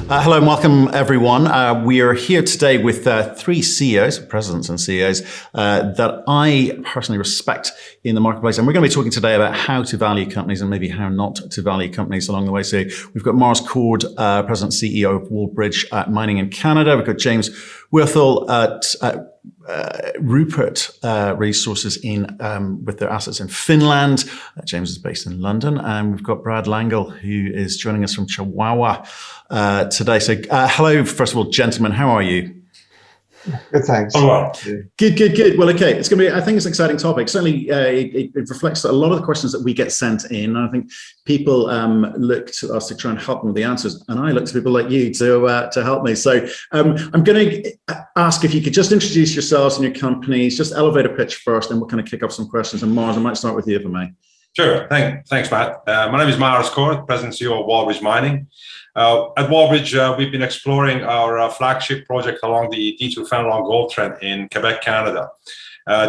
Hello and welcome, everyone. We are here today with three CEOs, presidents and CEOs, that I personally respect in the marketplace. And we're going to be talking today about how to value companies and maybe how not to value companies along the way. So we've got Marz Kord, President and CEO of Wallbridge Mining in Canada. We've got James Withall at Rupert Resources with their assets in Finland. James is based in London. And we've got Brad Langille, who is joining us from Chihuahua today. So hello, first of all, gentlemen. How are you? Good, thanks. Oh, well. Good. Well, okay. It's going to be, I think it's an exciting topic. Certainly, it reflects a lot of the questions that we get sent in. I think people look to us to try and help them with the answers. And I look to people like you to help me. So I'm going to ask if you could just introduce yourselves and your companies, just elevator pitch first, and we'll kind of kick off some questions. And Marz, I might start with you if I may. Sure. Thanks, Matt. My name is Marz Kord, President and CEO of Wallbridge Mining. At Wallbridge, we've been exploring our flagship project along the D2 Fenelon Gold Trend in Quebec, Canada.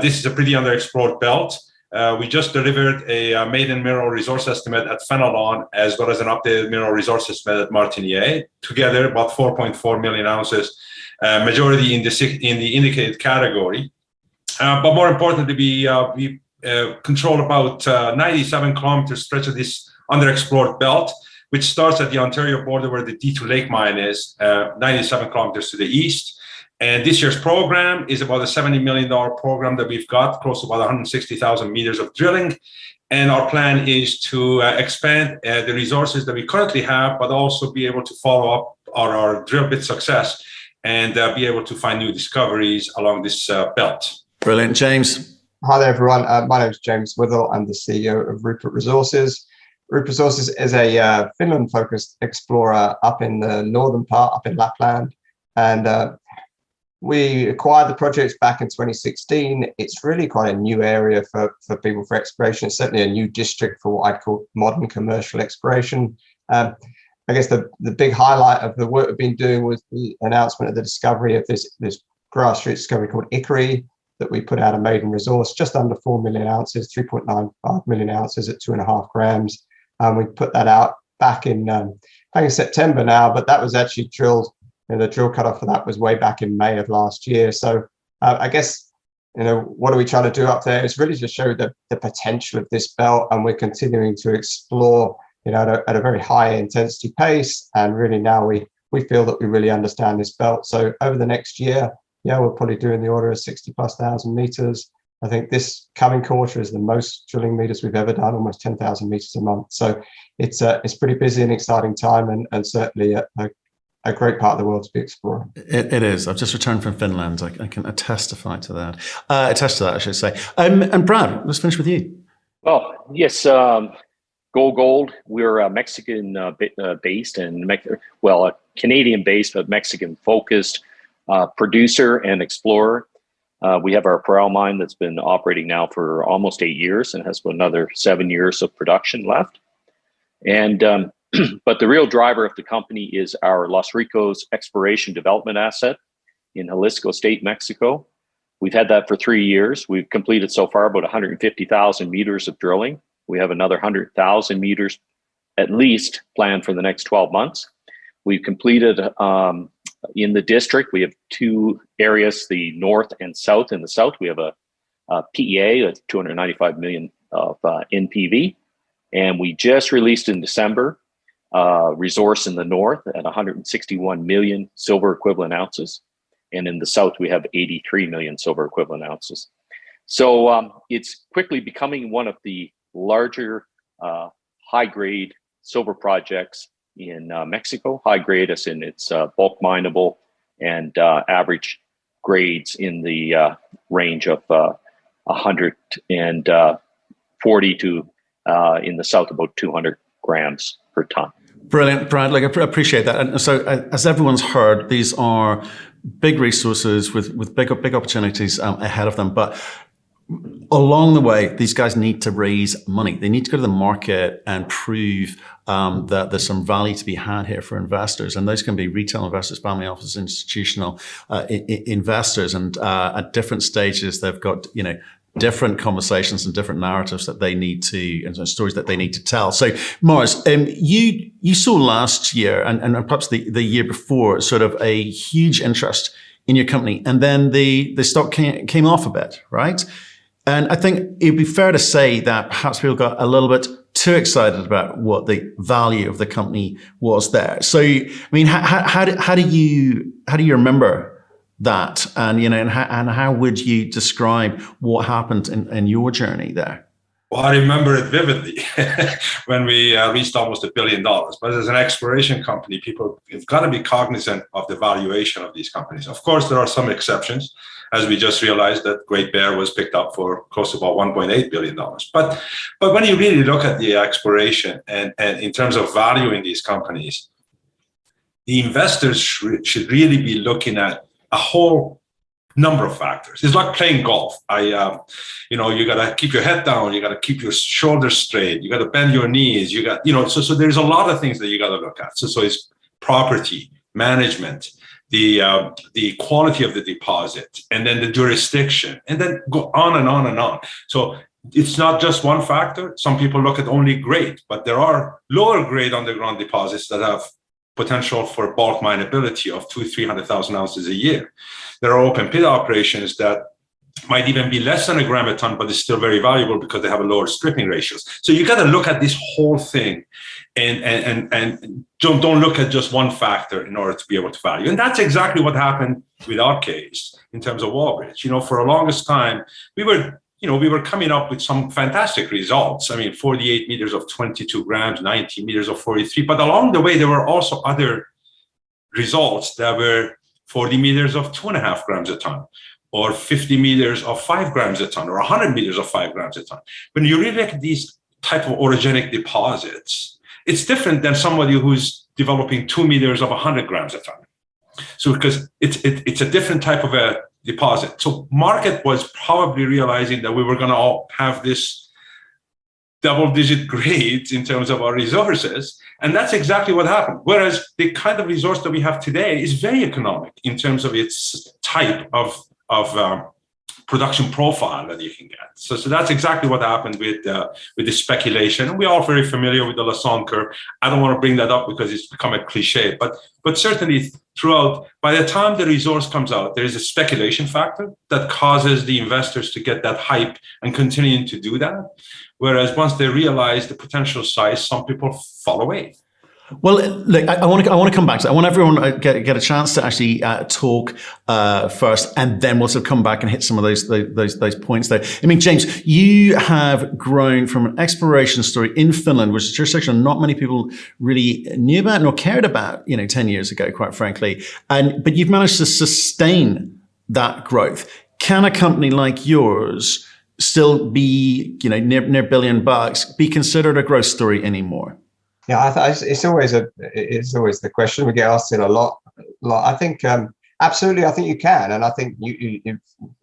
This is a pretty underexplored belt. We just delivered a maiden mineral resource estimate at Fenelon, as well as an updated mineral resource estimate at Martiniere. Together, about 4.4 million ounces, majority in the indicated category. But more importantly, we control about 97 kilometers stretch of this underexplored belt, which starts at the Ontario border where the D2 Lake Mine is, 97 kilometers to the east. And this year's program is about a $70 million program that we've got, close to about 160,000 meters of drilling. And our plan is to expand the resources that we currently have, but also be able to follow up on our drill bit success and be able to find new discoveries along this belt. Brilliant. James. Hi there, everyone. My name is James Withall. I'm the CEO of Rupert Resources. Rupert Resources is a Finland-focused explorer up in the northern part, up in Lapland. And we acquired the project back in 2016. It's really quite a new area for people for exploration. It's certainly a new district for what I'd call modern commercial exploration. I guess the big highlight of the work we've been doing was the announcement of the discovery of this grassroots discovery called Ikkari, that we put out a maiden resource, just under 4 million ounces, 3.95 million ounces at 2.5 grams. We put that out back in September now, but that was actually drilled, the drill cutoff for that was way back in May of last year. So I guess, what are we trying to do up there? It's really to show the potential of this belt, and we're continuing to explore, at a very high intensity pace. And really now we feel that we really understand this belt. So over the next year, we're probably doing the order of 60,000+ meters. I think this coming quarter is the most drilling meters we've ever done, almost 10,000 meters a month. So it's pretty busy and exciting time, and certainly a great part of the world to be exploring. It is. I've just returned from Finland. I can testify to that. Attest to that, I should say. And Brad, let's finish with you. Well, yes. GoGold. We're Mexican based and Canadian based, but Mexican focused. Producer and explorer. We have our Parral mine that's been operating now for almost 8 years and has another 7 years of production left. And but the real driver of the company is our Los Ricos exploration development asset in Jalisco State, Mexico. We've had that for 3 years. We've completed so far about 150,000 meters of drilling. We have another 100,000 meters at least planned for the next 12 months. We've completed in the district, we have two areas, the north and south. In the south, we have a PEA of 295 million of NPV. And we just released in December resource in the north at 161 million silver equivalent ounces. And in the south, we have 83 million silver equivalent ounces. So it's quickly becoming one of the larger high-grade silver projects in Mexico. High grade as in its bulk mineable, and average grades in the range of 140 to in the south about 200 grams per ton. Brilliant, Brad. I appreciate that. And so, as everyone's heard, these are big resources with big opportunities ahead of them. But along the way, these guys need to raise money. They need to go to the market and prove that there's some value to be had here for investors. And those can be retail investors, family offices, institutional investors. And at different stages, they've got, different conversations and different narratives that they need to, and stories that they need to tell. So, Marz, you saw last year and perhaps the year before sort of a huge interest in your company, and then the stock came off a bit, right? And I think it'd be fair to say that perhaps people got a little bit too excited about what the value of the company was there. So, I mean, how do you remember that, and and how would you describe what happened in your journey there? Well, I remember it vividly when we reached almost $1 billion. But as an exploration company, people have got to be cognizant of the valuation of these companies. Of course, there are some exceptions, as we just realized that Great Bear was picked up for close to about $1.8 billion. But when you really look at the exploration and in terms of valuing these companies, the investors should really be looking at a whole number of factors. It's like playing golf. You got to keep your head down. You got to keep your shoulders straight. You got to bend your knees. You got, so there's a lot of things that you got to look at. So it's property, management, the quality of the deposit, and then the jurisdiction, and then go on and on and on. So it's not just one factor. Some people look at only grade, but there are lower grade underground deposits that have potential for bulk mineability of 200,000-300,000 ounces a year. There are open pit operations that might even be less than a gram a ton, but it's still very valuable because they have a lower stripping ratios. So you got to look at this whole thing, and don't look at just one factor in order to be able to value. And that's exactly what happened with our case in terms of Wallbridge. For the longest time, we were coming up with some fantastic results. I mean, 48 meters of 22 grams, 90 meters of 43. But along the way, there were also other results that were 40 meters of 2.5 grams a ton, or 50 meters of 5 grams a ton, or 100 meters of 5 grams a ton. When you really look at these type of orogenic deposits, it's different than somebody who's developing 2 meters of 100 grams a ton. So because it's a different type of a deposit. So market was probably realizing that we were going to all have this double-digit grades in terms of our resources, and that's exactly what happened. Whereas the kind of resource that we have today is very economic in terms of its type of production profile that you can get. So that's exactly what happened with the speculation. And we're all very familiar with the Lassonde curve. I don't want to bring that up because it's become a cliche, but certainly throughout, by the time the resource comes out, there is a speculation factor that causes the investors to get that hype and continuing to do that. Whereas once they realize the potential size, some people fall away. Well, look, I want to come back to that. I want everyone to get a chance to actually talk first, and then we'll sort of come back and hit some of those points there. I mean, James, you have grown from an exploration story in Finland, which is a jurisdiction not many people really knew about nor cared about, 10 years ago, quite frankly. But you've managed to sustain that growth. Can a company like yours still be, near $1 billion, be considered a growth story anymore? Yeah, it's always the question we get asked it a lot. I think absolutely, I think you can, and I think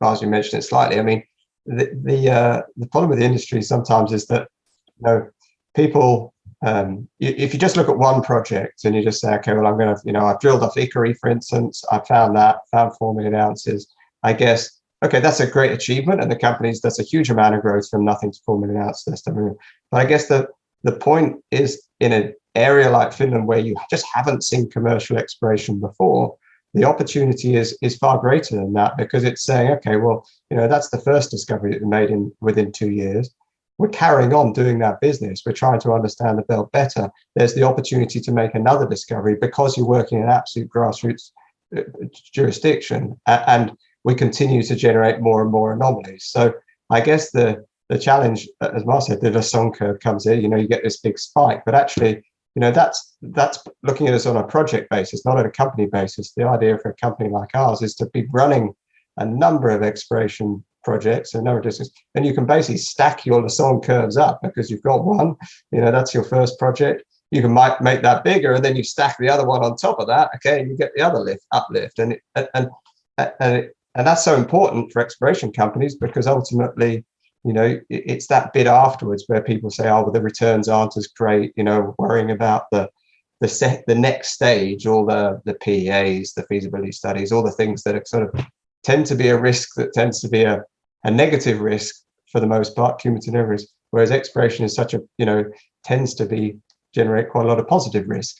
as you mentioned it slightly. I mean, the problem with the industry sometimes is that people, if you just look at one project and you just say, okay, well, I'm going to, I've drilled off Ikari, for instance, I found 4 million ounces. I guess, okay, that's a great achievement, and that's a huge amount of growth from nothing to 4 million ounces. But I guess the point is, in an area like Finland where you just haven't seen commercial exploration before, the opportunity is far greater than that, because it's saying, okay, well, that's the first discovery that we made within 2 years. We're carrying on doing that business. We're trying to understand the belt better. There's the opportunity to make another discovery because you're working in absolute grassroots jurisdiction, and we continue to generate more and more anomalies. So I guess the challenge, as Marz said, the Lassonde curve comes in. You get this big spike, but actually, that's looking at us on a project basis, not on a company basis. The idea for a company like ours is to be running a number of exploration projects, a number of districts, and you can basically stack your Lassonde curves up because you've got one. That's your first project. You can make that bigger, and then you stack the other one on top of that. Okay, and you get the other uplift, and that's so important for exploration companies, because ultimately, it's that bit afterwards where people say, oh, well, the returns aren't as great, worrying about the next stage, all the PEAs, the feasibility studies, all the things that are sort of tend to be a risk, that tends to be a negative risk for the most part, cumulative risk, whereas exploration is such a, tends to generate quite a lot of positive risk.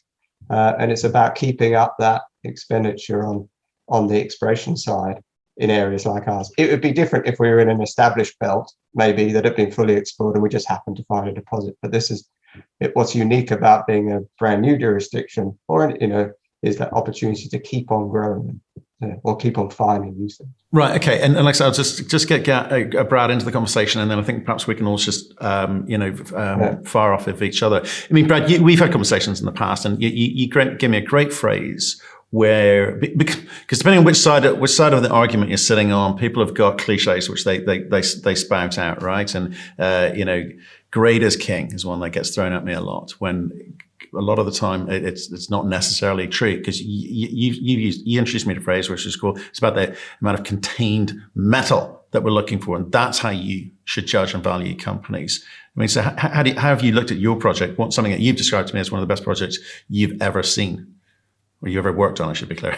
And it's about keeping up that expenditure on the exploration side in areas like ours. It would be different if we were in an established belt, maybe, that had been fully explored and we just happened to find a deposit. But this is what's unique about being a brand new jurisdiction, or is that opportunity to keep on growing or keep on finding new things. Right. Okay. And like I said, I'll just get Brad into the conversation, and then I think perhaps we can all just fire off of each other. I mean, Brad, we've had conversations in the past, and you gave me a great phrase where, because depending on which side of the argument you're sitting on, people have got cliches which they spout out, right? And grade is king is one that gets thrown at me a lot, when a lot of the time it's not necessarily true, because you introduced me to a phrase which is cool. It's about the amount of contained metal that we're looking for, and that's how you should judge and value companies. I mean, so how have you looked at your project? What's something that you've described to me as one of the best projects you've ever seen, or you ever worked on? I should be clear.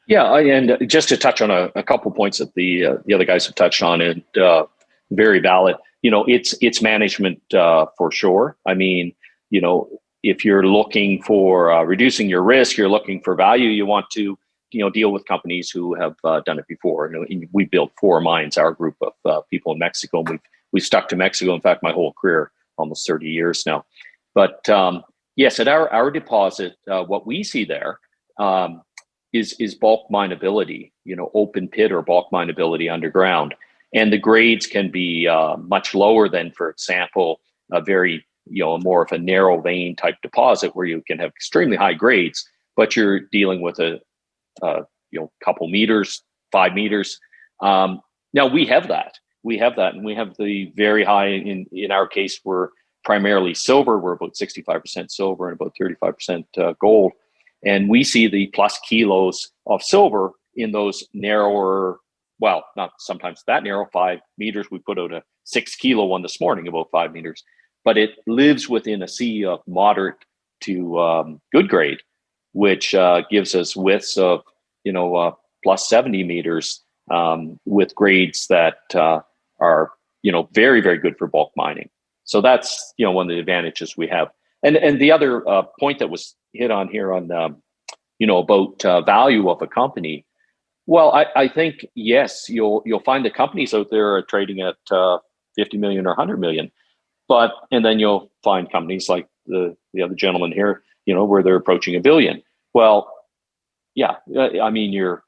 Yeah, and just to touch on a couple points that the other guys have touched on, and very valid. It's management for sure. I mean, if you're looking for reducing your risk, you're looking for value, you want to, deal with companies who have done it before. We built 4 mines, our group of people in Mexico, and we've stuck to Mexico. In fact, my whole career, almost 30 years now. But yes, at our deposit, what we see there is bulk mineability, open pit or bulk mineability underground. And the grades can be much lower than, for example, a very, more of a narrow vein type deposit where you can have extremely high grades, but you're dealing with a couple meters, 5 meters. Now we have that, and we have the very high. In our case, we're primarily silver. We're about 65% silver and about 35% gold, and we see the plus kilos of silver in those narrower. Well, not sometimes that narrow, 5 meters. We put out a 6 kilo one this morning, about 5 meters, but it lives within a sea of moderate to good grade, which gives us widths of, plus 70 meters with grades that are, very, very good for bulk mining. So that's, one of the advantages we have. And the other point that was hit on here on, about value of a company. Well, I think, yes, you'll find the companies out there are trading at 50 million or 100 million, and then you'll find companies like the other gentleman here, where they're approaching $1 billion. Well, yeah, I mean, you're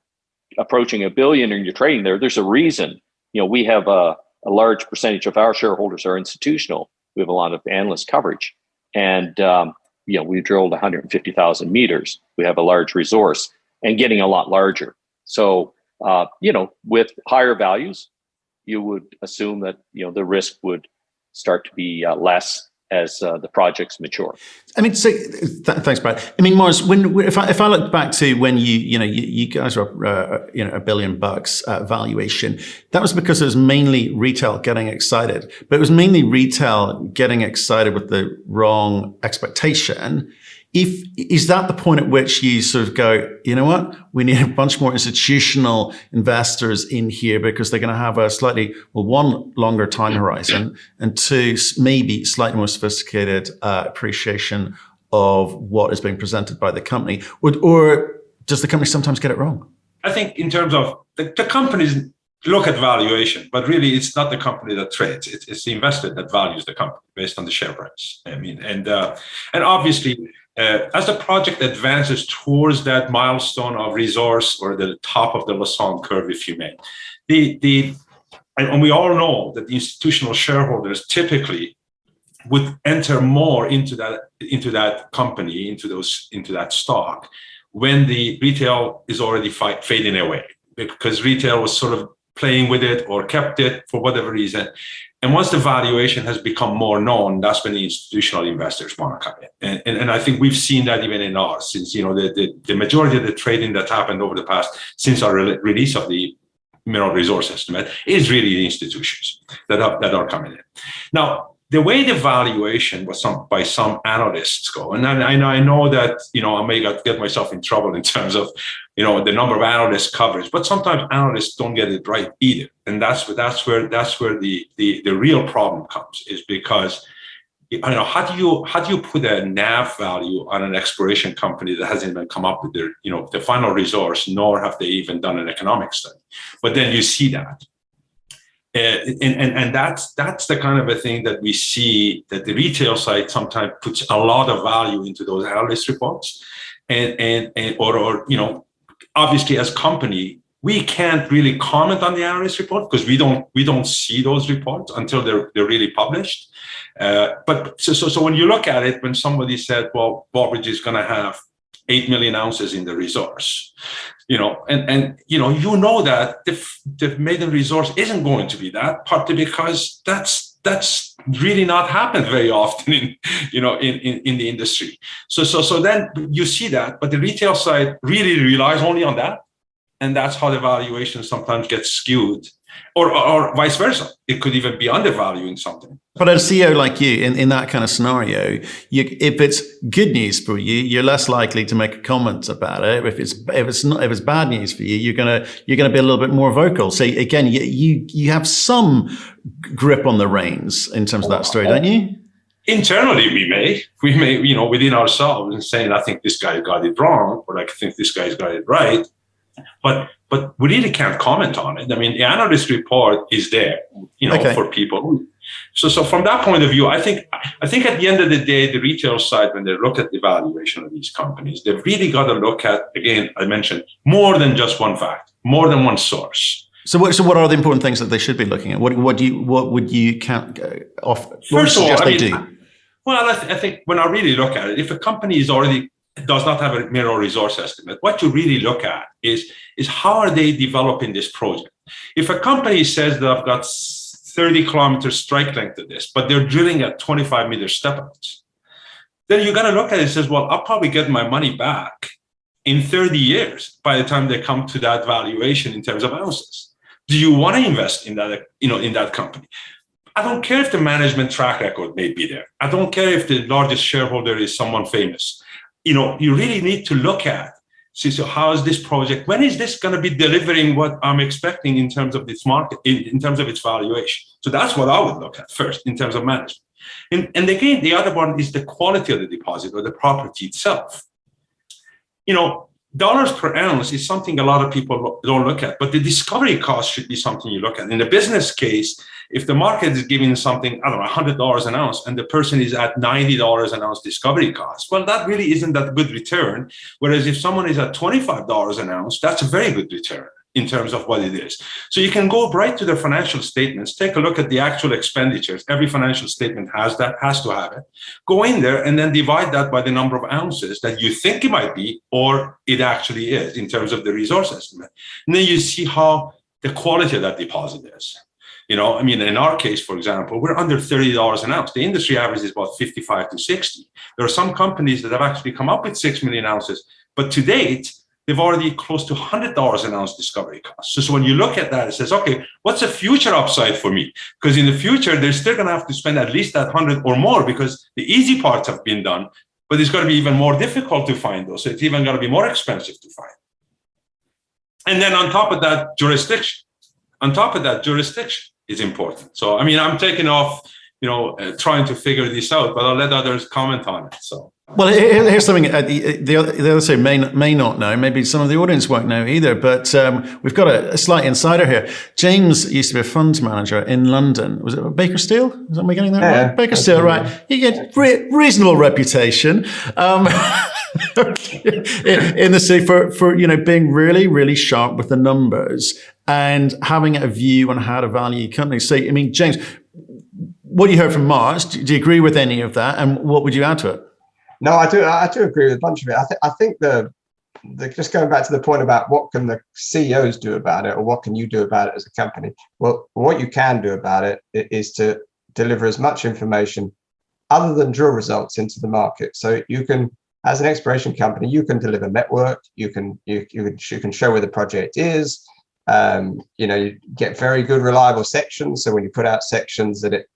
approaching $1 billion and you're trading there. There's a reason. We have a large percentage of our shareholders are institutional. We have a lot of analyst coverage, and we drilled 150,000 meters. We have a large resource and getting a lot larger. So, with higher values, you would assume that, the risk would start to be less as the projects mature. I mean, so thanks, Brad. I mean, Marz, if I look back to when you guys were $1 billion valuation, that was because it was mainly retail getting excited, but it was mainly retail getting excited with the wrong expectation. Is that the point at which you sort of go, you know what, we need a bunch more institutional investors in here because they're going to have a slightly, one, longer time horizon, and two, maybe slightly more sophisticated appreciation of what is being presented by the company? Or does the company sometimes get it wrong? I think in terms of the companies look at valuation, but really it's not the company that trades. It's the investor that values the company based on the share price. I mean, and obviously, as the project advances towards that milestone of resource, or the top of the Lassonde curve, if you may, and we all know that the institutional shareholders typically would enter more into that company, into that stock, when the retail is already fading away, because retail was sort of playing with it or kept it for whatever reason. And once the valuation has become more known, that's when the institutional investors want to come in. And I think we've seen that even in ours, since the majority of the trading that's happened over the past, since our release of the mineral resource estimate, is really the institutions that are coming in. Now, the way the valuation was by some analysts go, and I know that I may get myself in trouble in terms of the number of analysts covers, but sometimes analysts don't get it right either. And that's where the real problem comes, is because how do you put a NAV value on an exploration company that hasn't even come up with their the final resource, nor have they even done an economic study? But then you see that. And that's the kind of a thing that we see, that the retail side sometimes puts a lot of value into those analyst reports, or obviously as company we can't really comment on the analyst report because we don't see those reports until they're really published. But so when you look at it, when somebody said, well, Wallbridge is going to have 8 million ounces in the resource, and that the maiden resource isn't going to be that, partly because that's really not happened very often in the industry. So then you see that, but the retail side really relies only on that, and that's how the valuation sometimes gets skewed. Or vice versa. It could even be undervaluing something. But as a CEO like you, in that kind of scenario, if it's good news for you, you're less likely to make a comment about it. If it's bad news for you, you're gonna be a little bit more vocal. So again, you have some grip on the reins in terms of that story, don't you? Internally, we may, within ourselves, and saying, I think this guy got it wrong, or I think this guy's got it right. But we really can't comment on it. I mean, the analyst report is there, for people. So from that point of view, I think at the end of the day, the retail side, when they look at the valuation of these companies, they've really got to look at, again, I mentioned, more than just one fact, more than one source. So what are the important things that they should be looking at? What would you count off? First of all, I think when I really look at it, if a company does not have a mineral resource estimate, what you really look at is how are they developing this project? If a company says that I've got 30 kilometers strike length of this, but they're drilling at 25 meter step outs, then you're going to look at it and says, well, I'll probably get my money back in 30 years by the time they come to that valuation in terms of ounces. Do you want to invest in that, in that company? I don't care if the management track record may be there. I don't care if the largest shareholder is someone famous. You really need to look at, so how is this project, when is this going to be delivering what I'm expecting in terms of its market, in terms of its valuation? So that's what I would look at first in terms of management. And again, the other one is the quality of the deposit or the property itself. Dollars per ounce is something a lot of people don't look at, but the discovery cost should be something you look at. In the business case, if the market is giving something, I don't know, $100 an ounce, and the person is at $90 an ounce discovery cost, well, that really isn't that good return. Whereas if someone is at $25 an ounce, that's a very good return in terms of what it is. So you can go right to the financial statements, take a look at the actual expenditures. Every financial statement has to have it. Go in there and then divide that by the number of ounces that you think it might be, or it actually is in terms of the resource estimate. And then you see how the quality of that deposit is. In our case, for example, we're under $30 an ounce. The industry average is about 55 to 60. There are some companies that have actually come up with 6 million ounces, but to date, they've already close to $100 an ounce discovery cost. So when you look at that, it says, okay, what's the future upside for me? Because in the future, they're still going to have to spend at least that 100 or more, because the easy parts have been done, but it's going to be even more difficult to find those. So it's even going to be more expensive to find. And then on top of that, jurisdiction. Is important. So, I'm taking off, trying to figure this out, but I'll let others comment on it. So. Well, here's something the other side may not know. Maybe some of the audience won't know either. But we've got a slight insider here. James used to be a funds manager in London. Was it Baker Steel? Is that me getting that right? Baker Steel, right? You get reasonable reputation in the city for being really, really sharp with the numbers and having a view on how to value companies. So, James, what you heard from Marz, do you agree with any of that? And what would you add to it? No, I do agree with a bunch of it. I think the just going back to the point about what can the CEOs do about it, or what can you do about it as a company? Well, what you can do about it is to deliver as much information other than drill results into the market. So you can, as an exploration company, you can deliver network. You can show where the project is. You get very good reliable sections. So when you put out sections that it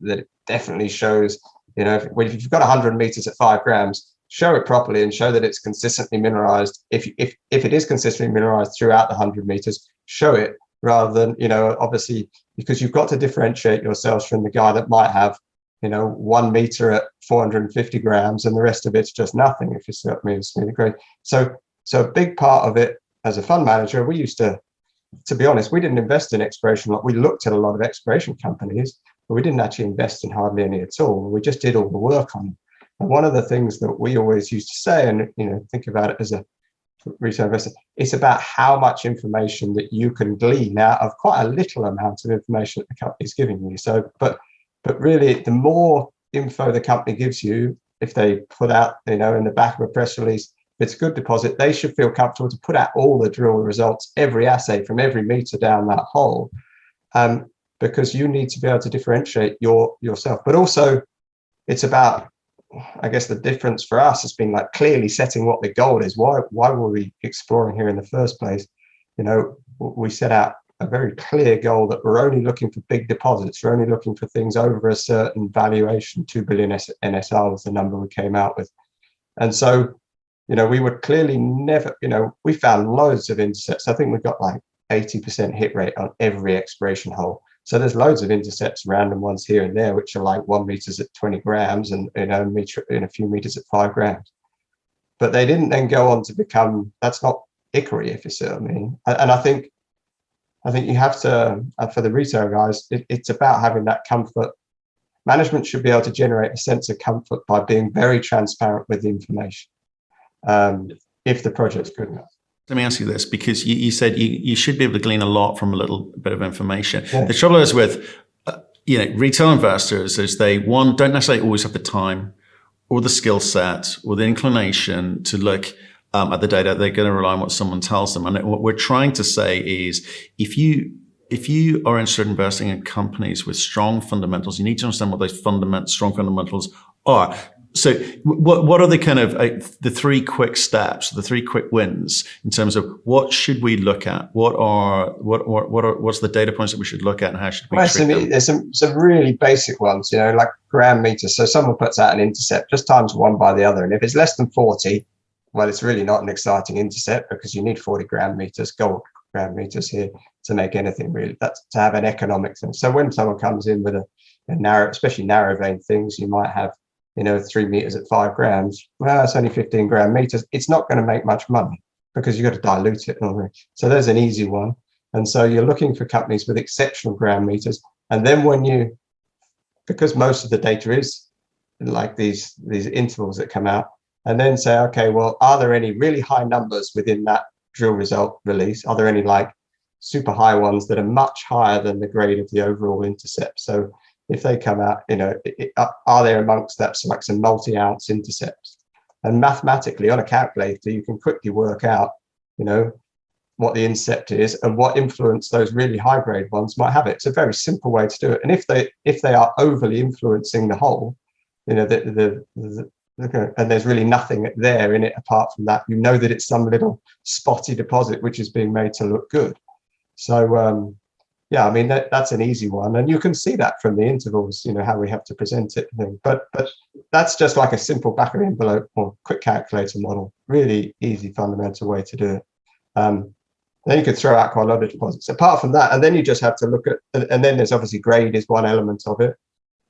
definitely shows, if you've got 100 meters at 5 grams, show it properly and show that it's consistently mineralized. If it is consistently mineralized throughout the 100 meters, show it, rather than, obviously, because you've got to differentiate yourselves from the guy that might have, 1 meter at 450 grams and the rest of it's just nothing, if you see what I mean, smooth grade. So a big part of it as a fund manager, we used to be honest, we didn't invest in exploration. We looked at a lot of exploration companies, but we didn't actually invest in hardly any at all. We just did all the work on them. And one of the things that we always used to say, and think about it as a retail investor, it's about how much information that you can glean out of quite a little amount of information that the company is giving you. So, but really, the more info the company gives you, if they put out, in the back of a press release, if it's a good deposit, they should feel comfortable to put out all the drill results, every assay from every meter down that hole, because you need to be able to differentiate yourself. But also, it's about, I guess, the difference for us has been like clearly setting what the goal is. Why were we exploring here in the first place? We set out a very clear goal that we're only looking for big deposits. We're only looking for things over a certain valuation. 2 billion NSR was the number we came out with. And so, we would clearly never, we found loads of intercepts. I think we've got like 80% hit rate on every exploration hole. So there's loads of intercepts, random ones here and there, which are like 1 meters at 20 grams and a few meters at 5 grams. But they didn't then go on to become, that's not hickory, if you see what I mean. And I think you have to, for the retail guys, it's about having that comfort. Management should be able to generate a sense of comfort by being very transparent with the information, if the project's good enough. Let me ask you this, because you said you should be able to glean a lot from a little bit of information. Yeah. The trouble is with retail investors is they, one, don't necessarily always have the time or the skill set or the inclination to look at the data. They're going to rely on what someone tells them. And what we're trying to say is, if you are interested in investing in companies with strong fundamentals, you need to understand what those strong fundamentals are. So what are the kind of the 3 quick steps, the 3 quick wins in terms of what should we look at? What's the data points that we should look at, and how should we treat them? There's some really basic ones, like gram meters. So someone puts out an intercept, just times one by the other. And if it's less than 40, well, it's really not an exciting intercept, because you need 40 gram meters, gold gram meters here to make anything really. That's to have an economic thing. So when someone comes in with a narrow, especially narrow vein things, you might have 3 meters at 5 grams. Well, it's only 15 gram meters. It's not going to make much money because you've got to dilute it. So there's an easy one. And so you're looking for companies with exceptional gram meters. And then because most of the data is like these intervals that come out, and then say, okay, well, are there any really high numbers within that drill result release? Are there any like super high ones that are much higher than the grade of the overall intercept? So if they come out, are there amongst that like some multi-ounce intercepts? And mathematically, on a calculator, you can quickly work out, what the intercept is and what influence those really high-grade ones might have. It's a very simple way to do it. And if they are overly influencing the whole, and there's really nothing there in it apart from that, that it's some little spotty deposit which is being made to look good. So yeah, I mean, that's an easy one, and you can see that from the intervals, how we have to present it. But that's just like a simple back of the envelope or quick calculator model. Really easy, fundamental way to do it. Then you could throw out quite a lot of deposits. Apart from that, and then you just have to look at, and then there's obviously grade is one element of it.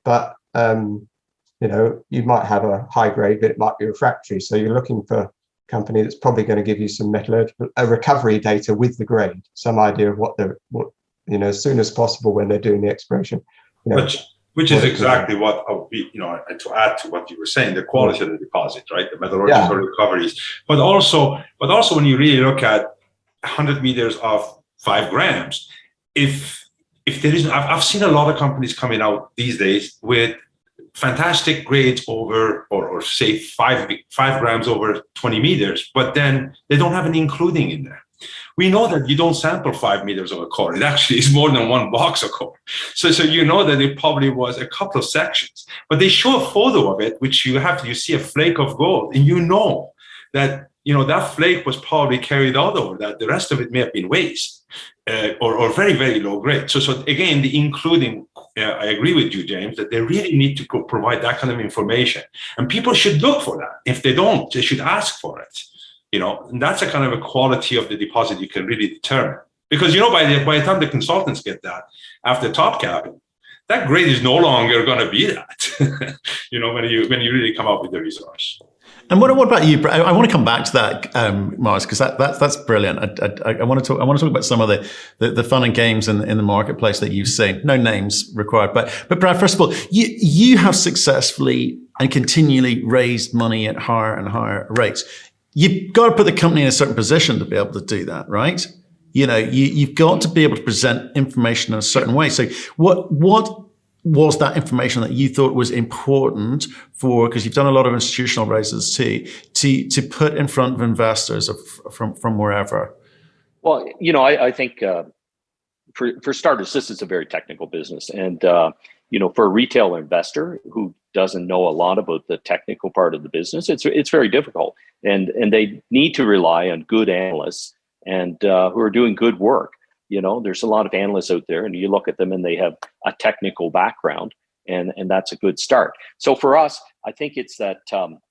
But you might have a high grade, but it might be refractory. So you're looking for a company that's probably going to give you some metallurgical recovery data with the grade, some idea of what as soon as possible when they're doing the exploration. Which is exactly what, to add to what you were saying, the quality of the deposit, right? The metallurgical recoveries. But also when you really look at 100 meters of 5 grams, if there isn't, I've seen a lot of companies coming out these days with fantastic grades over, or say 5 grams over 20 meters, but then they don't have any including in there. We know that you don't sample 5 meters of a core. It actually is more than 1 box of core. So that it probably was a couple of sections. But they show a photo of it, which you see a flake of gold, and that that flake was probably carried out over that. The rest of it may have been waste or very, very low grade. So again, the including, I agree with you, James, that they really need to provide that kind of information. And people should look for that. If they don't, they should ask for it. And that's a kind of a quality of the deposit you can really determine. Because, by the time the consultants get that, after top capping, that grade is no longer going to be that, when you really come up with the resource. And what about you? I want to come back to that, Marz, because that's brilliant. I want to talk about some of the fun and games in the marketplace that you've seen. No names required, but Brad, first of all, you have successfully and continually raised money at higher and higher rates. You've got to put the company in a certain position to be able to do that, right? You've got to be able to present information in a certain way. So what was that information that you thought was important because you've done a lot of institutional raises too, to put in front of investors from wherever? Well, I think for starters, this is a very technical business. And, for a retail investor who doesn't know a lot about the technical part of the business, it's very difficult. And they need to rely on good analysts and who are doing good work. There's a lot of analysts out there, and you look at them and they have a technical background, and that's a good start. So for us, I think it's that,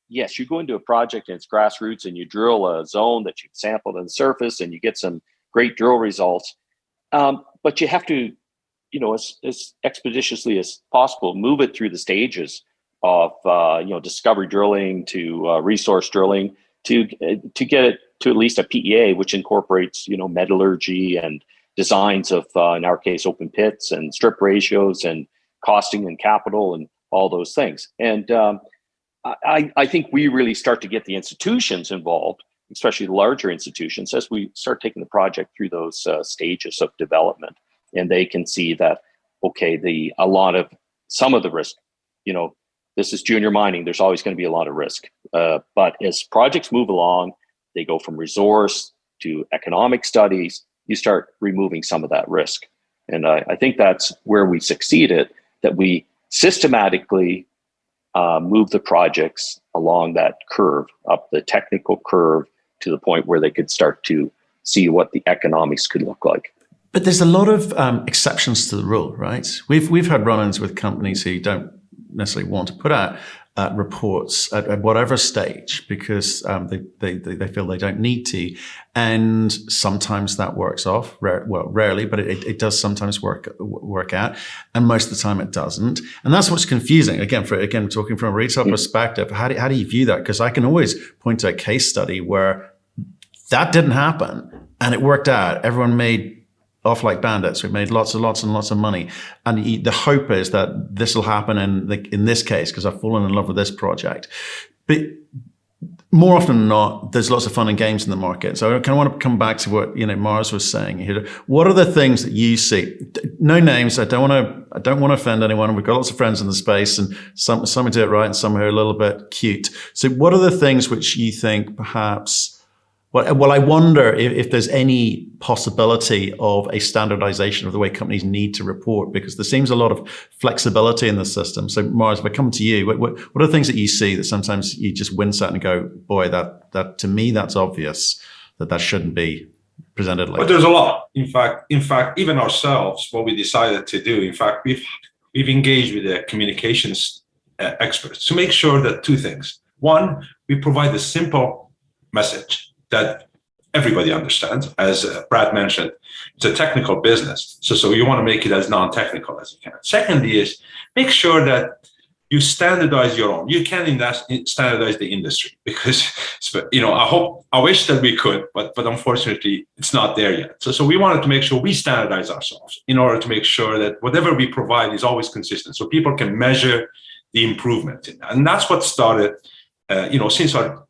yes, you go into a project and it's grassroots and you drill a zone that you've sampled on the surface and you get some great drill results. But you have to, as expeditiously as possible, move it through the stages of, discovery drilling to resource drilling to get it to at least a PEA, which incorporates, metallurgy and designs of, in our case, open pits and strip ratios and costing and capital and all those things. And I think we really start to get the institutions involved, especially the larger institutions, as we start taking the project through those stages of development. And they can see that, okay, some of the risk, this is junior mining, there's always going to be a lot of risk. But as projects move along, they go from resource to economic studies, you start removing some of that risk. And I think that's where we succeeded, that we systematically move the projects along that curve, up the technical curve, to the point where they could start to see what the economics could look like. But there's a lot of exceptions to the rule, right? We've had run-ins with companies who don't necessarily want to put out reports at whatever stage because they feel they don't need to, and sometimes that works off. Rarely, but it does sometimes work out, and most of the time it doesn't. And that's what's confusing. Again, talking from a retail perspective, how do you view that? Because I can always point to a case study where that didn't happen and it worked out. Everyone made off like bandits. We made lots and lots of money. And the hope is that this will happen in this case, because I've fallen in love with this project. But more often than not, there's lots of fun and games in the market. So I kind of want to come back to what Marz was saying here. What are the things that you see? No names. I don't want to offend anyone. We've got lots of friends in the space, and some do it right, and some are a little bit cute. So what are the things which you think perhaps? Well, I wonder if there's any possibility of a standardization of the way companies need to report, because there seems a lot of flexibility in the system. So, Marz, if I come to you, what are the things that you see that sometimes you just wince at and go, boy, that to me, that's obvious that shouldn't be presented like that? But there's a lot. In fact, even ourselves, what we decided to do, in fact, we've engaged with the communications experts to make sure that two things. One, we provide a simple message that everybody understands. As Brad mentioned, it's a technical business. So you want to make it as non-technical as you can. Secondly is make sure that you standardize your own. You can't standardize the industry because, I wish that we could, but unfortunately it's not there yet. So we wanted to make sure we standardize ourselves in order to make sure that whatever we provide is always consistent so people can measure the improvement in that. And that's what started, since our,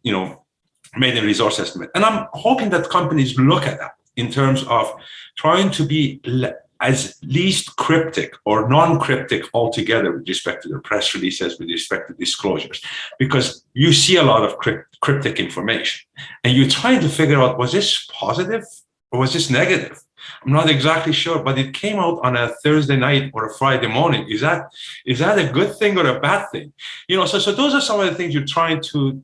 maiden resource estimate. And I'm hoping that companies look at that in terms of trying to be as least cryptic or non-cryptic altogether with respect to their press releases, with respect to disclosures, because you see a lot of cryptic information and you're trying to figure out, was this positive or was this negative? I'm not exactly sure, but it came out on a Thursday night or a Friday morning. Is that a good thing or a bad thing? So those are some of the things you're trying to,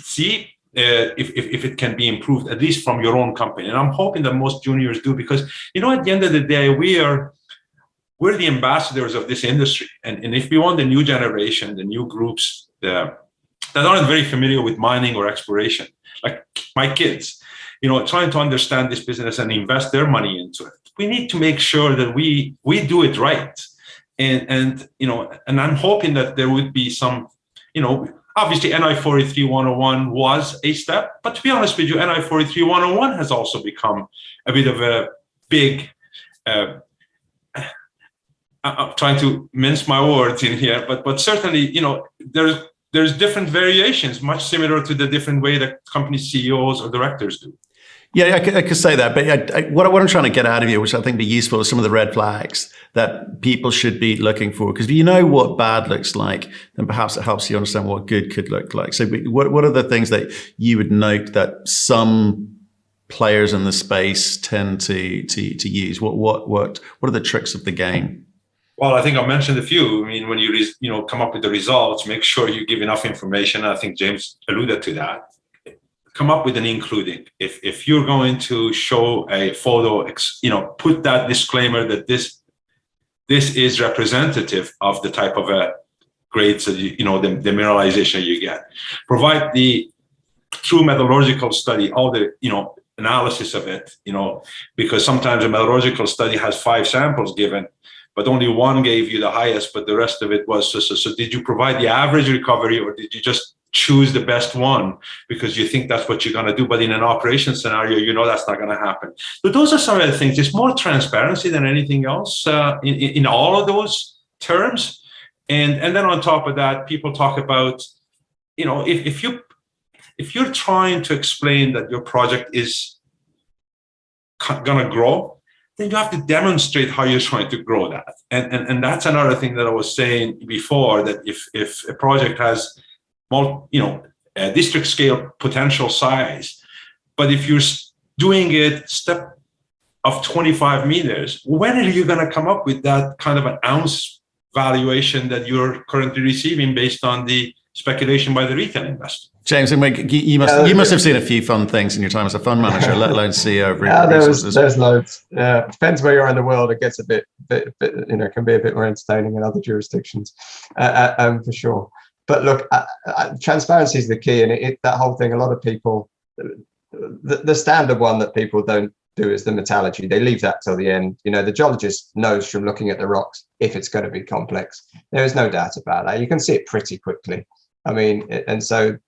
see if it can be improved, at least from your own company. And I'm hoping that most juniors do, because, at the end of the day, we're the ambassadors of this industry. And if we want the new generation, the new groups that aren't very familiar with mining or exploration, like my kids, trying to understand this business and invest their money into it, we need to make sure that we do it right. And I'm hoping that there would be some, obviously NI 43-101 was a step, but to be honest with you, NI 43-101 has also become a bit of a big, I'm trying to mince my words in here, but certainly, there's different variations, much similar to the different way that company CEOs or directors do. Yeah, I could say that, but what I'm trying to get out of you, which I think would be useful, is some of the red flags that people should be looking for. Because if you know what bad looks like, then perhaps it helps you understand what good could look like. So what are the things that you would note that some players in the space tend to use? What are the tricks of the game? Well, I think I mentioned a few. I mean, when you come up with the results, make sure you give enough information. I think James alluded to that. Come up with an including. If you're going to show a photo, put that disclaimer that this is representative of the type of grades that the mineralization you get. Provide the true metallurgical study, all the analysis of it. Because sometimes a metallurgical study has 5 samples given, but only one gave you the highest, but the rest of it was so did you provide the average recovery, or did you just choose the best one because you think that's what you're going to do? But in an operation scenario, that's not going to happen. But those are some of the things. It's more transparency than anything else in all of those terms. And then on top of that, people talk about, if you're trying to explain that your project is going to grow, then you have to demonstrate how you're trying to grow that. And that's another thing that I was saying before, that if a project has a district scale potential size, but if you're doing it step of 25 meters, when are you going to come up with that kind of an ounce valuation that you're currently receiving based on the speculation by the retail investor? James, you must have seen a few fun things in your time as a fund manager, let alone CEO of Rupert Resources. There's loads. Depends where you are in the world. It gets a bit, can be a bit more entertaining in other jurisdictions, for sure. But look, transparency is the key, and that whole thing. A lot of people, the standard one that people don't do is the metallurgy. They leave that till the end. The geologist knows from looking at the rocks if it's going to be complex. There is no doubt about that. You can see it pretty quickly. I mean, and so,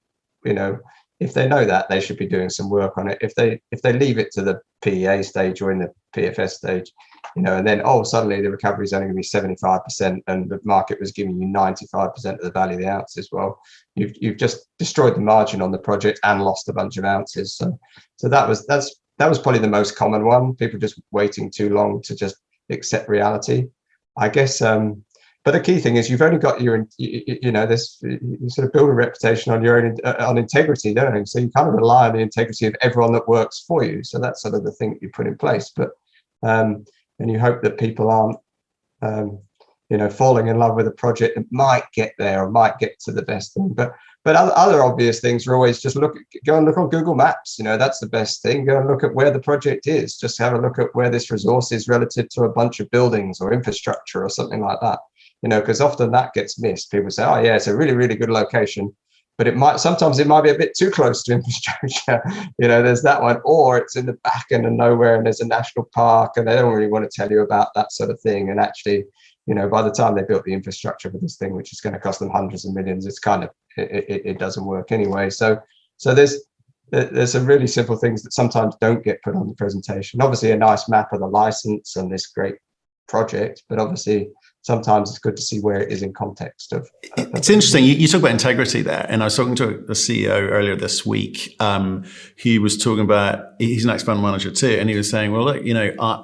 if they know that, they should be doing some work on it. If they leave it to the PEA stage or in the PFS stage, and then suddenly the recovery is only going to be 75%, and the market was giving you 95% of the value of the ounces. Well, you've just destroyed the margin on the project and lost a bunch of ounces. So that was probably the most common one. People just waiting too long to just accept reality, I guess. But the key thing is you've only got you sort of build a reputation on your own, on integrity, don't you? So you kind of rely on the integrity of everyone that works for you. So that's sort of the thing that you put in place. But and you hope that people aren't, falling in love with a project that might get there or might get to the best thing. But other obvious things are always just go and look on Google Maps. That's the best thing. Go and look at where the project is. Just have a look at where this resource is relative to a bunch of buildings or infrastructure or something like that. Because often that gets missed. People say, oh yeah, it's a really, really good location, but sometimes it might be a bit too close to infrastructure. There's that one, or it's in the back end of nowhere and there's a national park and they don't really want to tell you about that sort of thing. And actually, by the time they built the infrastructure for this thing, which is going to cost them hundreds of millions, it's kind of, it doesn't work anyway. So there's some really simple things that sometimes don't get put on the presentation. Obviously a nice map of the license and this great project, but obviously sometimes it's good to see where it is in context of it's interesting. You talk about integrity there, and I was talking to a CEO earlier this week. He was talking about, he's an ex-fund manager too, and he was saying, well, look,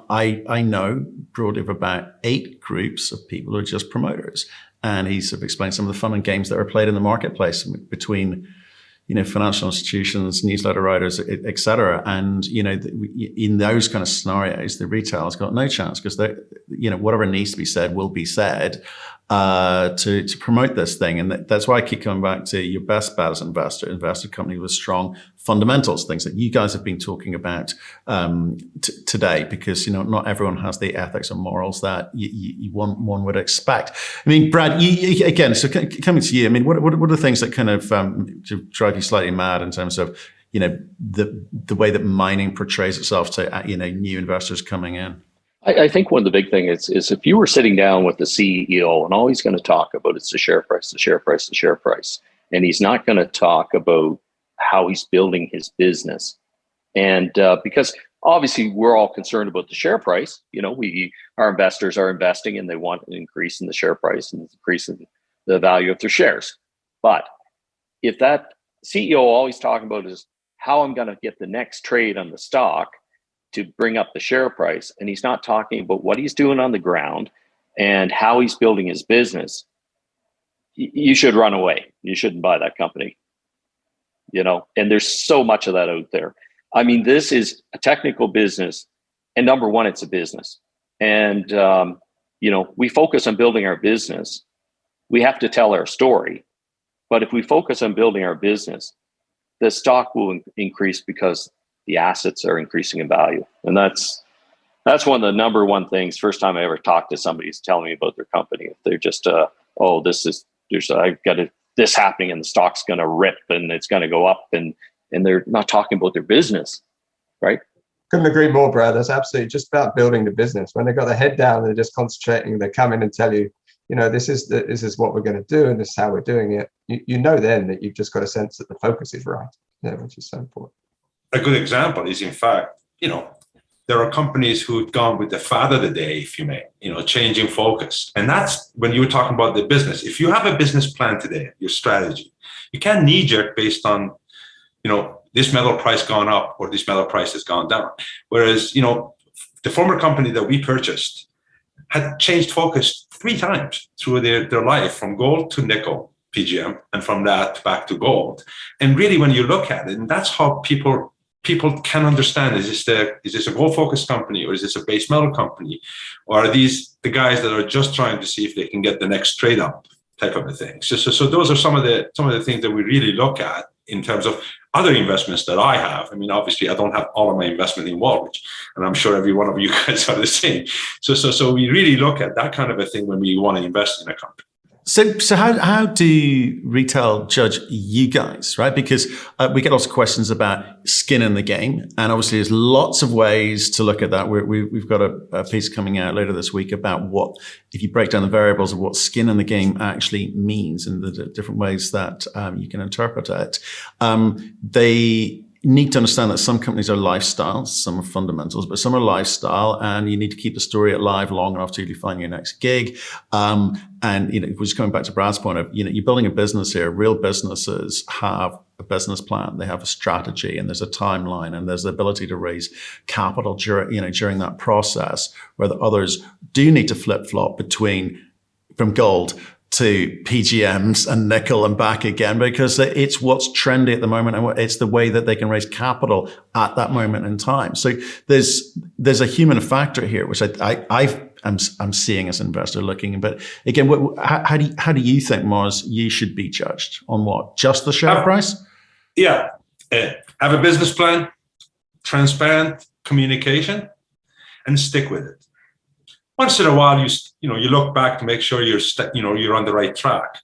I know broadly of about 8 groups of people who are just promoters, and he sort of explained some of the fun and games that are played in the marketplace between financial institutions, newsletter writers, et cetera. And, in those kind of scenarios, the retail has got no chance because whatever needs to be said will be said. to promote this thing. And that's why I keep coming back to your best bet as an investor company with strong fundamentals, things that you guys have been talking about today, because not everyone has the ethics and morals that one would expect. I mean, Brad, you, again, so coming to you, I mean, what are the things that kind of drive you slightly mad in terms of the way that mining portrays itself to new investors coming in? I think one of the big things is if you were sitting down with the CEO and all he's going to talk about is the share price, the share price, the share price, and he's not going to talk about how he's building his business. And because obviously we're all concerned about the share price, our investors are investing and they want an increase in the share price and increase in the value of their shares. But if that CEO always talking about is how I'm going to get the next trade on the stock to bring up the share price, and he's not talking about what he's doing on the ground and how he's building his business, you should run away. You shouldn't buy that company. And there's so much of that out there. I mean, this is a technical business, and number one, it's a business. And we focus on building our business. We have to tell our story, but if we focus on building our business, the stock will increase because the assets are increasing in value. And that's one of the number one things. First time I ever talked to somebody who's telling me about their company, they're just, I've got this happening and the stock's going to rip and it's going to go up, and they're not talking about their business, right? Couldn't agree more, Brad. That's absolutely just about building the business. When they've got their head down, they're just concentrating. They come in and tell you, this is what we're going to do, and this is how we're doing it. Then that you've just got a sense that the focus is right, which is so important. A good example is, in fact, there are companies who've gone with the fad of the day, if you may, changing focus. And that's when you were talking about the business. If you have a business plan today, your strategy, you can't knee-jerk based on, this metal price gone up or this metal price has gone down. Whereas, the former company that we purchased had changed focus 3 times through their life, from gold to nickel, PGM, and from that back to gold. And really, when you look at it, and that's how people can understand, is this a gold-focused company, or is this a base metal company, or are these the guys that are just trying to see if they can get the next trade up type of a thing? So those are some of the things that we really look at in terms of other investments that I have. I mean, obviously, I don't have all of my investment in Wallbridge, and I'm sure every one of you guys are the same. So we really look at that kind of a thing when we want to invest in a company. So how do retail judge you guys, right? Because we get lots of questions about skin in the game, and obviously there's lots of ways to look at that. We've got a piece coming out later this week about what, if you break down the variables of what skin in the game actually means and the different ways that you can interpret it. They need to understand that some companies are lifestyles, some are fundamentals, but some are lifestyle, and you need to keep the story alive long enough till you find your next gig. And just coming back to Brad's point of, you're building a business here. Real businesses have a business plan, they have a strategy, and there's a timeline, and there's the ability to raise capital during that process, where the others do need to flip-flop from gold to PGMs and nickel and back again, because it's what's trendy at the moment, and it's the way that they can raise capital at that moment in time. So there's a human factor here, which I'm seeing as an investor looking. But again, how do you think, Marz, you should be judged on what? Just the share price? Yeah, have a business plan, transparent communication, and stick with it. Once in a while, you look back to make sure you're on the right track,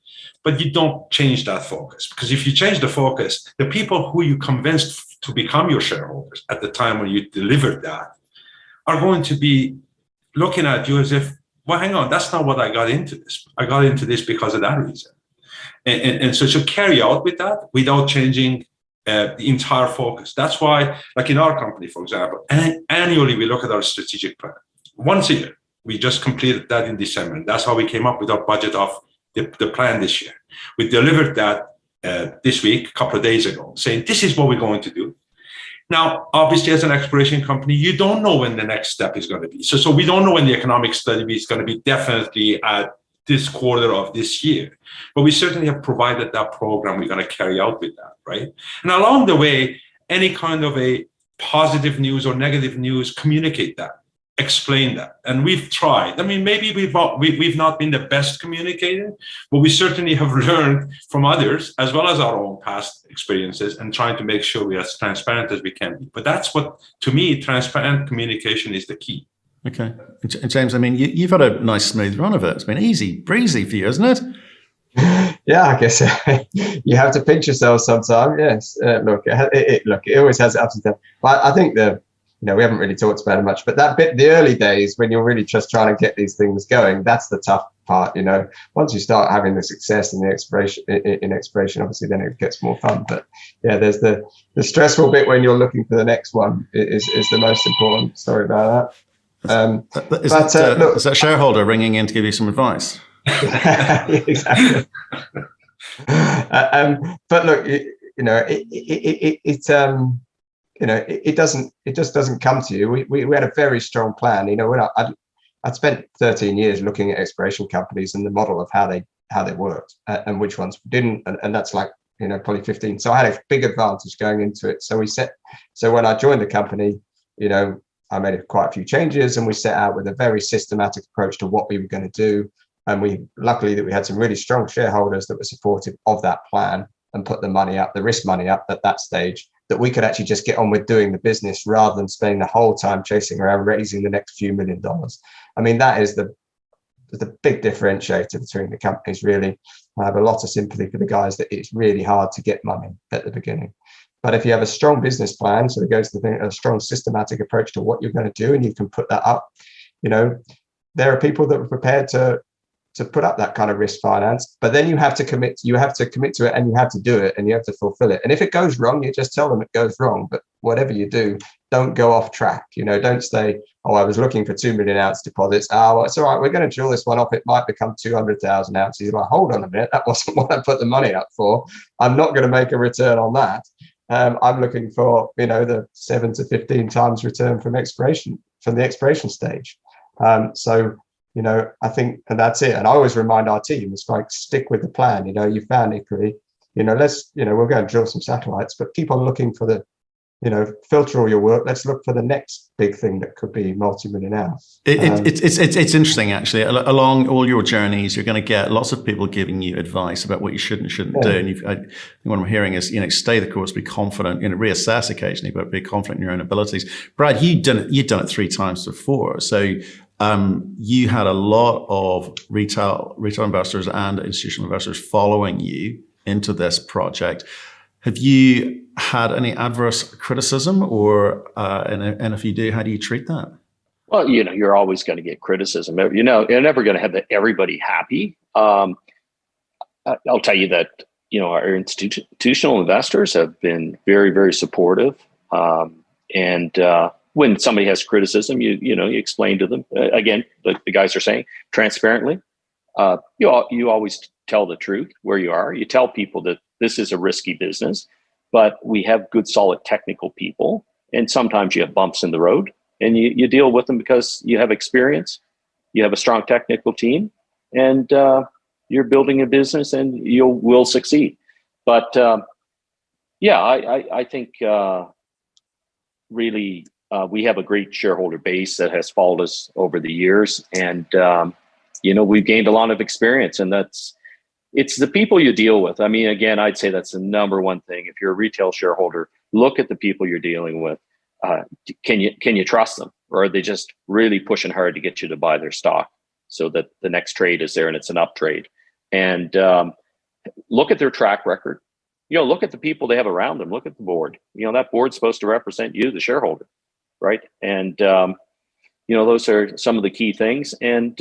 but you don't change that focus, because if you change the focus, the people who you convinced to become your shareholders at the time when you delivered that are going to be looking at you as if, well, hang on, that's not what I got into this. I got into this because of that reason, and so to carry out with that without changing the entire focus. That's why, like in our company, for example, annually we look at our strategic plan once a year. We just completed that in December. And that's how we came up with our budget of the plan this year. We delivered that this week, a couple of days ago, saying this is what we're going to do. Now, obviously, as an exploration company, you don't know when the next step is going to be. So we don't know when the economic study is going to be definitely at this quarter of this year. But we certainly have provided that program we're going to carry out with that, right? And along the way, any kind of a positive news or negative news, communicate that. explain that. And we've tried. I mean, maybe we've not been the best communicator, but we certainly have learned from others as well as our own past experiences and trying to make sure we are as transparent as we can be. But that's what, to me, transparent communication is the key. Okay. James, I mean, you've had a nice smooth run of it. It's been easy breezy for you, isn't it? Yeah, I guess you have to pinch yourself sometimes. Yes, look, it always has ups and downs. But I think we haven't really talked about it much. But that bit, the early days when you're really just trying to get these things going, that's the tough part. Once you start having the success in the exploration, obviously then it gets more fun. But yeah, there's the stressful bit when you're looking for the next one is the most important. Sorry about that. Is that shareholder ringing in to give you some advice? Exactly. But look, it just doesn't come to you. We had a very strong plan. I'd spent 13 years looking at exploration companies and the model of how they worked and which ones didn't, and that's like probably 15. So I had a big advantage going into it. So when I joined the company, I made quite a few changes, and we set out with a very systematic approach to what we were going to do. And luckily that we had some really strong shareholders that were supportive of that plan and put the money up, the risk money up at that stage, that we could actually just get on with doing the business rather than spending the whole time chasing around raising the next few $1 million. I mean, that is the big differentiator between the companies, really. I have a lot of sympathy for the guys that it's really hard to get money at the beginning. But if you have a strong business plan, so it goes to a strong systematic approach to what you're going to do, and you can put that up, there are people that are prepared to put up that kind of risk finance, but then you have to commit to it, and you have to do it, and you have to fulfill it. And if it goes wrong, you just tell them it goes wrong. But whatever you do, don't go off track. Don't say, oh, I was looking for 2 million ounce deposits. Oh, well, it's all right. We're going to drill this one off. It might become 200,000 ounces. You're like, hold on a minute. That wasn't what I put the money up for. I'm not going to make a return on that. I'm looking for, the 7 to 15 times return from the exploration stage. I think, and that's it. And I always remind our team, it's like, stick with the plan. You found equally, we'll go and drill some satellites, but keep on looking for filter all your work. Let's look for the next big thing that could be multi-million ounce. It's interesting, actually. Along all your journeys, you're going to get lots of people giving you advice about what you should and shouldn't do. And I think what I'm hearing is, stay the course, be confident, reassess occasionally, but be confident in your own abilities. Brad, you've done it 3 times before. So you had a lot of retail investors and institutional investors following you into this project. Have you had any adverse criticism, and if you do, how do you treat that? Well, you're always going to get criticism. You're never going to have everybody happy. I'll tell you that our institutional investors have been very, very supportive. And when somebody has criticism, you explain to them. Again, the guys are saying transparently. You always tell the truth where you are. You tell people that this is a risky business, but we have good, solid technical people. And sometimes you have bumps in the road, and you deal with them because you have experience, you have a strong technical team, and you're building a business, and you will succeed. But I think really we have a great shareholder base that has followed us over the years, and we've gained a lot of experience, and it's the people you deal with. I mean, again, I'd say that's the number one thing. If you're a retail shareholder, look at the people you're dealing with. Can you trust them, or are they just really pushing hard to get you to buy their stock so that the next trade is there and it's an up trade? And look at their track record. Look at the people they have around them. Look at the board. That board's supposed to represent you, the shareholder, right? And those are some of the key things. And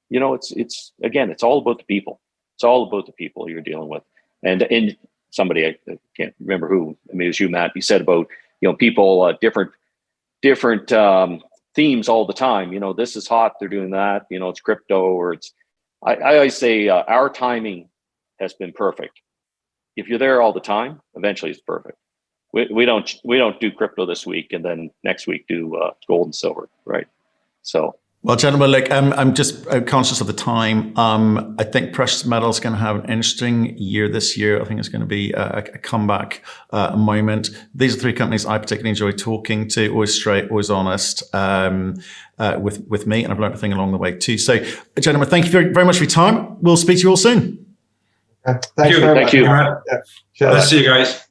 it's all about the people. It's all about the people you're dealing with. And somebody, I can't remember who, maybe it was you, Matt, you said about, people, different themes all the time. This is hot, they're doing that, it's crypto, or I always say our timing has been perfect. If you're there all the time, eventually it's perfect. We don't do crypto this week and then next week do gold and silver, right? So Well, gentlemen, look, I'm just conscious of the time. I think precious metals going to have an interesting year this year. I think it's going to be a comeback moment. These are three companies I particularly enjoy talking to. Always straight, always honest with me, and I've learned a thing along the way too. So, gentlemen, thank you very much for your time. We'll speak to you all soon. Thanks very much. Thank you. Let's see you guys.